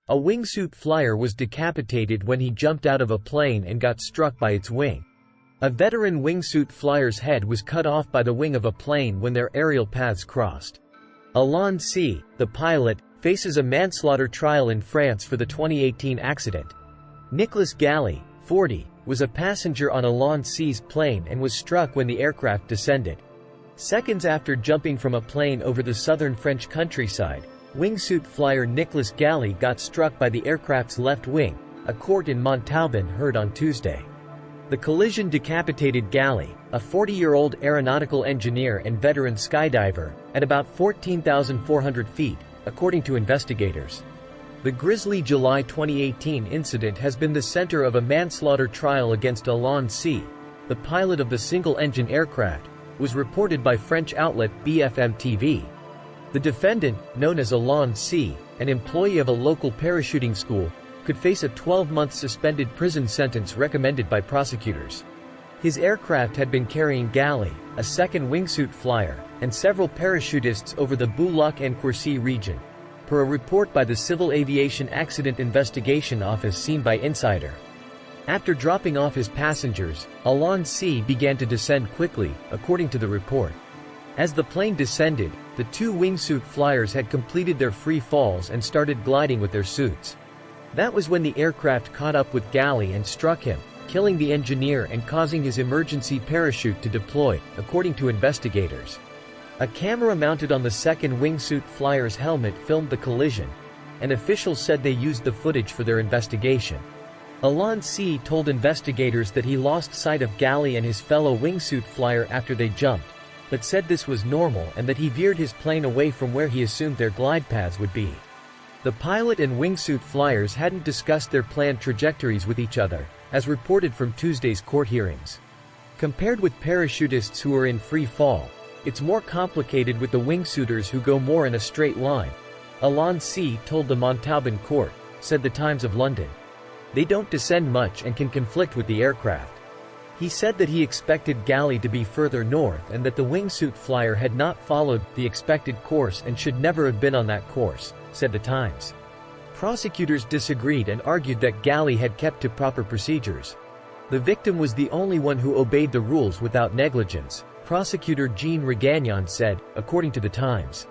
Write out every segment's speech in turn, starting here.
A wingsuit flyer was decapitated when he jumped out of a plane and got struck by its wing. A veteran wingsuit flyer's head was cut off by the wing of a plane when their aerial paths crossed. Alain C., the pilot, faces a manslaughter trial in France for the 2018 accident. Nicolas Galley, 40, was a passenger on Alain C.'s plane and was struck when the aircraft descended. Seconds after jumping from a plane over the southern French countryside, wingsuit flyer Nicolas Galley got struck by the aircraft's left wing, a court in Montauban heard on Tuesday. The collision decapitated Galley, a 40-year-old aeronautical engineer and veteran skydiver, at about 14,400 feet, according to investigators. The grisly July 2018 incident has been the center of a manslaughter trial against Alain C., the pilot of the single-engine aircraft, was reported by French outlet BFM TV. The defendant, known as Alain C., an employee of a local parachuting school, could face a 12-month suspended prison sentence recommended by prosecutors. His aircraft had been carrying Galley, a second wingsuit flyer, and several parachutists over the Boulogne-en-Quercy region, per a report by the Civil Aviation Accident Investigation Office seen by Insider. After dropping off his passengers, Alain C. began to descend quickly, according to the report. As the plane descended, the two wingsuit flyers had completed their free falls and started gliding with their suits. That was when the aircraft caught up with Galley and struck him, killing the engineer and causing his emergency parachute to deploy, according to investigators. A camera mounted on the second wingsuit flyer's helmet filmed the collision, and officials said they used the footage for their investigation. Alain C. told investigators that he lost sight of Galley and his fellow wingsuit flyer after they jumped, but said this was normal and that he veered his plane away from where he assumed their glide paths would be. The pilot and wingsuit flyers hadn't discussed their planned trajectories with each other, as reported from Tuesday's court hearings. Compared with parachutists who are in free fall, it's more complicated with the wingsuiters who go more in a straight line, Alain C. told the Montauban court, said the Times of London. They don't descend much and can conflict with the aircraft. He said that he expected Galley to be further north and that the wingsuit flyer had not followed the expected course and should never have been on that course, said the Times. Prosecutors disagreed and argued that Galley had kept to proper procedures. The victim was the only one who obeyed the rules without negligence, prosecutor Jean Regagnon said, according to the Times.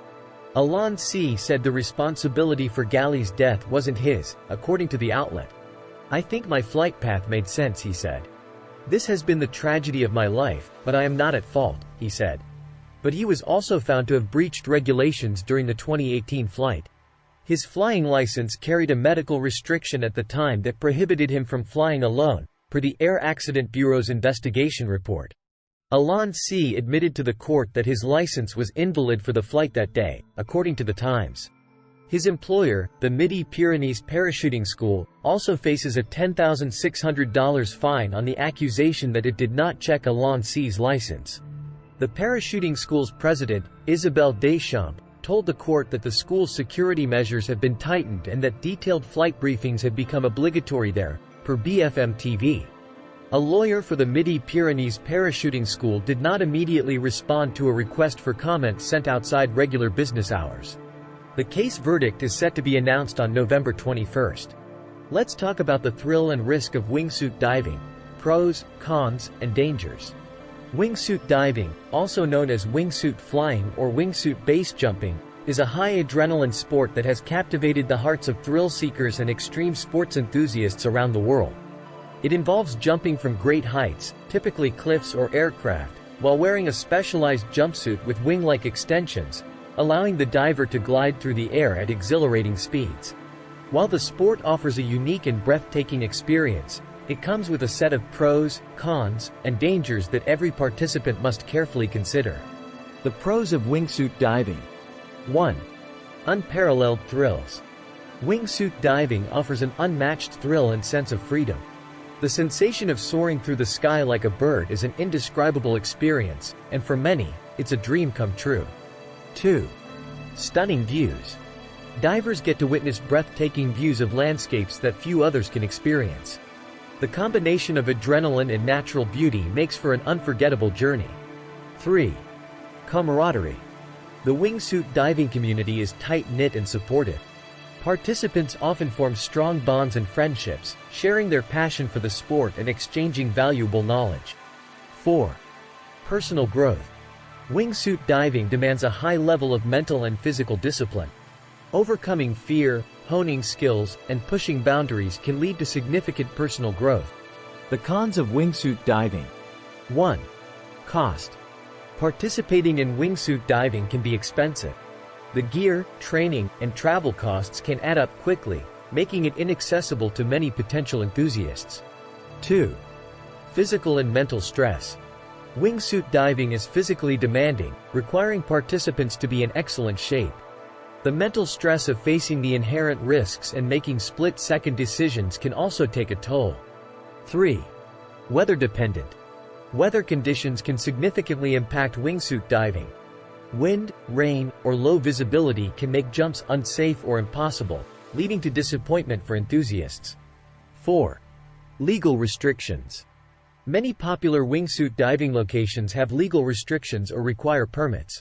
Alain C. said the responsibility for Galley's death wasn't his, according to the outlet. I think my flight path made sense, he said. This has been the tragedy of my life, but I am not at fault, he said. But he was also found to have breached regulations during the 2018 flight. His flying license carried a medical restriction at the time that prohibited him from flying alone, per the Air Accident Bureau's investigation report. Alain C. admitted to the court that his license was invalid for the flight that day, according to the Times. His employer, the Midi-Pyrenees Parachuting School, also faces a $10,600 fine on the accusation that it did not check Alain C.'s license. The parachuting school's president, Isabelle Deschamps, told the court that the school's security measures have been tightened and that detailed flight briefings have become obligatory there, per BFM TV. A lawyer for the Midi-Pyrenees Parachuting School did not immediately respond to a request for comment sent outside regular business hours. The case verdict is set to be announced on November 21. Let's talk about the thrill and risk of wingsuit diving, pros, cons, and dangers. Wingsuit diving, also known as wingsuit flying or wingsuit base jumping, is a high-adrenaline sport that has captivated the hearts of thrill-seekers and extreme sports enthusiasts around the world. It involves jumping from great heights, typically cliffs or aircraft, while wearing a specialized jumpsuit with wing-like extensions, allowing the diver to glide through the air at exhilarating speeds. While the sport offers a unique and breathtaking experience, it comes with a set of pros, cons, and dangers that every participant must carefully consider. The pros of wingsuit diving. 1. Unparalleled thrills. Wingsuit diving offers an unmatched thrill and sense of freedom. The sensation of soaring through the sky like a bird is an indescribable experience, and for many, it's a dream come true. 2. Stunning views. Divers get to witness breathtaking views of landscapes that few others can experience. The combination of adrenaline and natural beauty makes for an unforgettable journey. 3. Camaraderie. The wingsuit diving community is tight-knit and supportive. Participants often form strong bonds and friendships, sharing their passion for the sport and exchanging valuable knowledge. 4. Personal growth. Wingsuit diving demands a high level of mental and physical discipline. Overcoming fear, honing skills, and pushing boundaries can lead to significant personal growth. The cons of wingsuit diving. 1. Cost. Participating in wingsuit diving can be expensive. The gear, training, and travel costs can add up quickly, making it inaccessible to many potential enthusiasts. 2. Physical and mental stress. Wingsuit diving is physically demanding, requiring participants to be in excellent shape. The mental stress of facing the inherent risks and making split-second decisions can also take a toll. 3. Weather dependent. Weather conditions can significantly impact wingsuit diving. Wind, rain, or low visibility can make jumps unsafe or impossible, leading to disappointment for enthusiasts. 4. Legal restrictions. Many popular wingsuit diving locations have legal restrictions or require permits.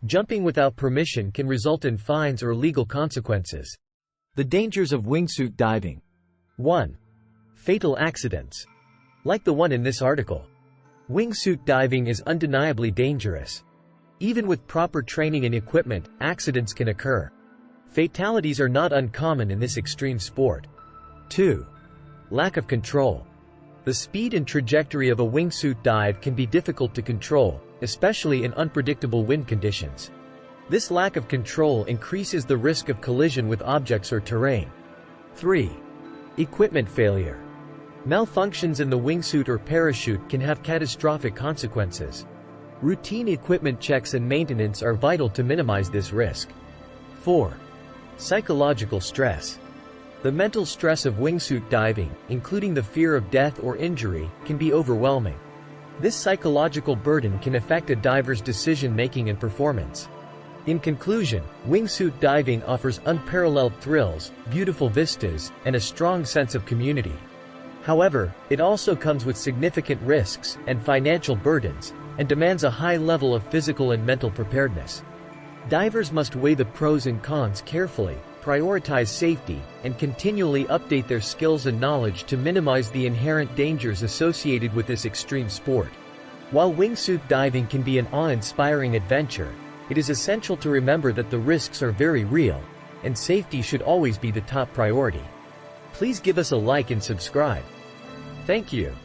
Jumping without permission can result in fines or legal consequences. The dangers of wingsuit diving. 1. Fatal accidents. Like the one in this article. Wingsuit diving is undeniably dangerous. Even with proper training and equipment, accidents can occur. Fatalities are not uncommon in this extreme sport. 2. Lack of control. The speed and trajectory of a wingsuit dive can be difficult to control, especially in unpredictable wind conditions. This lack of control increases the risk of collision with objects or terrain. 3. Equipment failure. Malfunctions in the wingsuit or parachute can have catastrophic consequences. Routine equipment checks and maintenance are vital to minimize this risk. 4. Psychological stress. The mental stress of wingsuit diving, including the fear of death or injury, can be overwhelming. This psychological burden can affect a diver's decision-making and performance. In conclusion, wingsuit diving offers unparalleled thrills, beautiful vistas, and a strong sense of community. However, it also comes with significant risks and financial burdens, and demands a high level of physical and mental preparedness. Divers must weigh the pros and cons carefully, prioritize safety, and continually update their skills and knowledge to minimize the inherent dangers associated with this extreme sport. While wingsuit diving can be an awe-inspiring adventure, it is essential to remember that the risks are very real, and safety should always be the top priority. Please give us a like and subscribe. Thank you.